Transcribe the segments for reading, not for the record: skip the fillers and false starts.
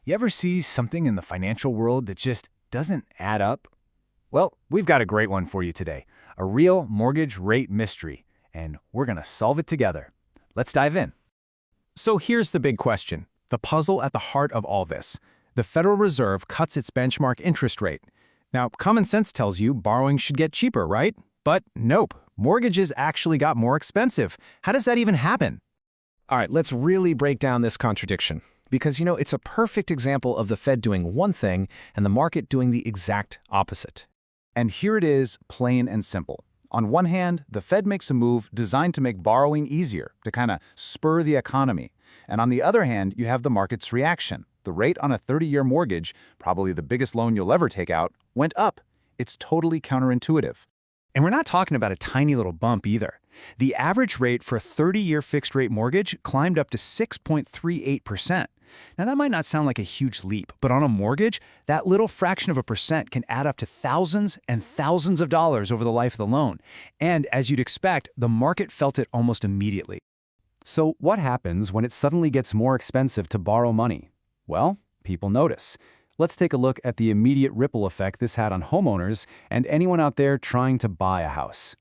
You ever see something in the financial world that just doesn't add up? Well, we've got a great one for you today, a real mortgage rate mystery, and we're going to solve it together. Let's dive in. So here's the big question, the puzzle at the heart of all this. The Federal Reserve cuts its benchmark interest rate. Now, common sense tells you borrowing should get cheaper, right? But nope, mortgages actually got more expensive. How does that even happen? All right, let's really break down this contradiction. Because, it's a perfect example of the Fed doing one thing and the market doing the exact opposite. And here it is, plain and simple. On one hand, the Fed makes a move designed to make borrowing easier, to kind of spur the economy. And on the other hand, you have the market's reaction. The rate on a 30-year mortgage, probably the biggest loan you'll ever take out, went up. It's totally counterintuitive. And we're not talking about a tiny little bump either. The average rate for a 30-year fixed-rate mortgage climbed up to 6.38%. Now, that might not sound like a huge leap, but on a mortgage, that little fraction of a percent can add up to thousands and thousands of dollars over the life of the loan. And as you'd expect, the market felt it almost immediately. So what happens when it suddenly gets more expensive to borrow money? Well, people notice. Let's take a look at the immediate ripple effect this had on homeowners and anyone out there trying to buy a house.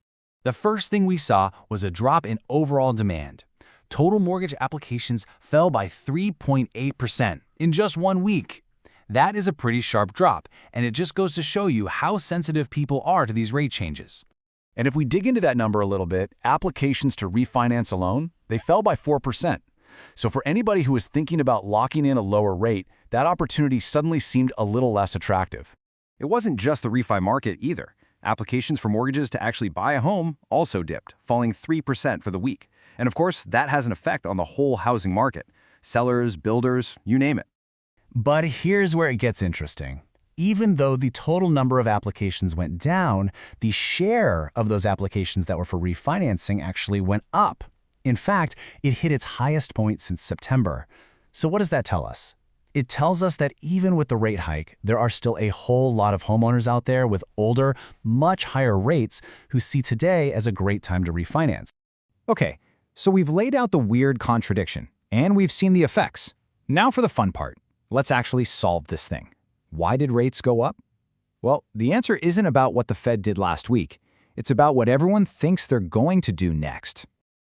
The first thing we saw was a drop in overall demand. Total mortgage applications fell by 3.8% in just 1 week. That is a pretty sharp drop, and it just goes to show you how sensitive people are to these rate changes. And if we dig into that number a little bit, applications to refinance a loan, they fell by 4%. So for anybody who is thinking about locking in a lower rate, that opportunity suddenly seemed a little less attractive. It wasn't just the refi market either. Applications for mortgages to actually buy a home also dipped, falling 3% for the week. And of course, that has an effect on the whole housing market. Sellers, builders, you name it. But here's where it gets interesting. Even though the total number of applications went down, the share of those applications that were for refinancing actually went up. In fact, it hit its highest point since September. So what does that tell us? It tells us that even with the rate hike, there are still a whole lot of homeowners out there with older, much higher rates who see today as a great time to refinance. Okay, so we've laid out the weird contradiction, and we've seen the effects. Now for the fun part. Let's actually solve this thing. Why did rates go up? Well, the answer isn't about what the Fed did last week. It's about what everyone thinks they're going to do next.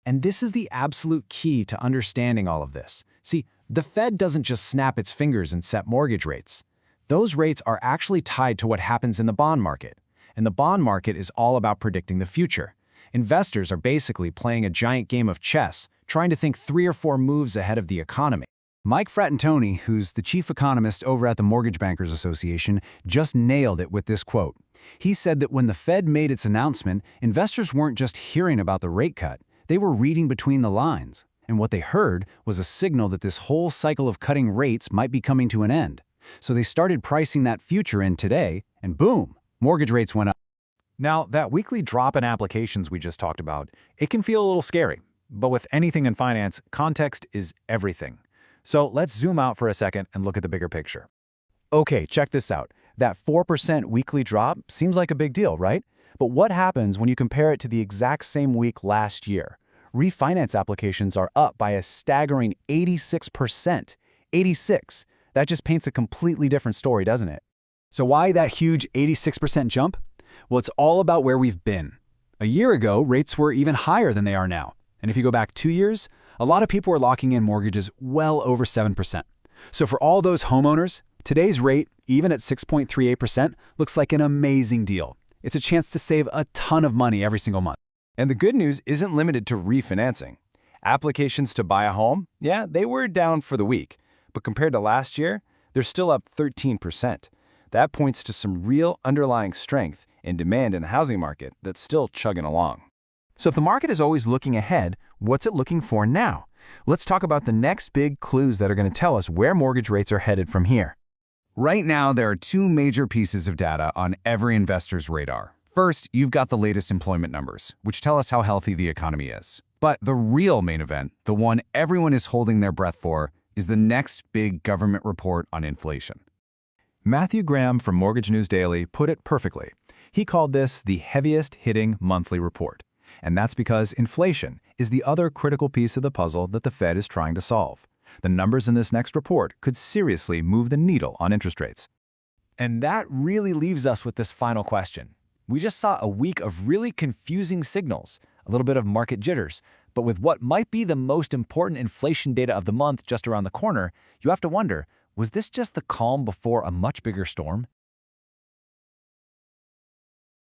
And this is the absolute key to understanding all of this. See, the Fed doesn't just snap its fingers and set mortgage rates. Those rates are actually tied to what happens in the bond market. And the bond market is all about predicting the future. Investors are basically playing a giant game of chess, trying to think 3 or 4 moves ahead of the economy. Mike Fratantoni, who's the chief economist over at the Mortgage Bankers Association, just nailed it with this quote. He said that when the Fed made its announcement, investors weren't just hearing about the rate cut. They were reading between the lines. And what they heard was a signal that this whole cycle of cutting rates might be coming to an end. So they started pricing that future in today, and boom, mortgage rates went up. Now, that weekly drop in applications we just talked about, it can feel a little scary. But with anything in finance, context is everything. So let's zoom out for a second and look at the bigger picture. Okay, check this out. That 4% weekly drop seems like a big deal, right? But what happens when you compare it to the exact same week last year? Refinance applications are up by a staggering 86%. 86. That just paints a completely different story, doesn't it? So why that huge 86% jump? Well, it's all about where we've been. A year ago, rates were even higher than they are now. And if you go back 2 years, a lot of people were locking in mortgages well over 7%. So for all those homeowners, today's rate, even at 6.38%, looks like an amazing deal. It's a chance to save a ton of money every single month. And the good news isn't limited to refinancing. Applications to buy a home, yeah, they were down for the week. But compared to last year, they're still up 13%. That points to some real underlying strength in demand in the housing market that's still chugging along. So if the market is always looking ahead, what's it looking for now? Let's talk about the next big clues that are going to tell us where mortgage rates are headed from here. Right now, there are 2 major pieces of data on every investor's radar. First, you've got the latest employment numbers, which tell us how healthy the economy is. But the real main event, the one everyone is holding their breath for, is the next big government report on inflation. Matthew Graham from Mortgage News Daily put it perfectly. He called this the heaviest hitting monthly report. And that's because inflation is the other critical piece of the puzzle that the Fed is trying to solve. The numbers in this next report could seriously move the needle on interest rates. And that really leaves us with this final question. We just saw a week of really confusing signals, a little bit of market jitters, but with what might be the most important inflation data of the month just around the corner, you have to wonder, was this just the calm before a much bigger storm?